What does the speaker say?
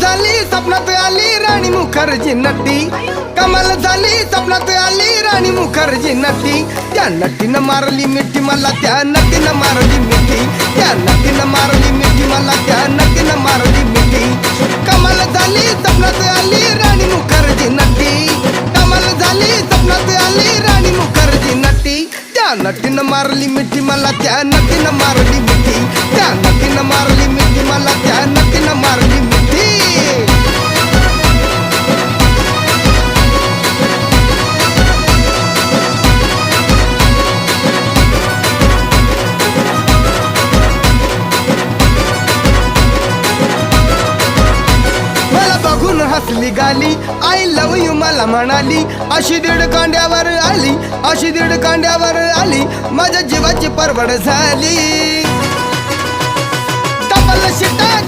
झाली स्वप्नात आली राणी मुखर्जी नटी, कमाल झाली स्वप्नात आली राणी मुखर्जी नटी. त्या नटीनं मारली मिठी मला, त्या नटीनं मारली मिठी, त्या नटीनं मारली मिठी मला, त्या नटीनं मारली मिठी. कमाल झाली स्वप्नात आली राणी मुखर्जी नटी, कमाल झाली स्वप्नात आली राणी मुखर्जी नटी. त्या नटीनं मारली मिठी मला, त्या नटीनं मारली मिठी, त्या नटीनं मारली मिठी मला, त्या नटीनं मारली मिठी. मला बघून हसली गाली, आय लव यू मला म्हणाली. अशी दीड कांड्यावर आली, अशी दीड कांड्यावर आली, माझ्या जीवाची परवड झाली. डबल शिटा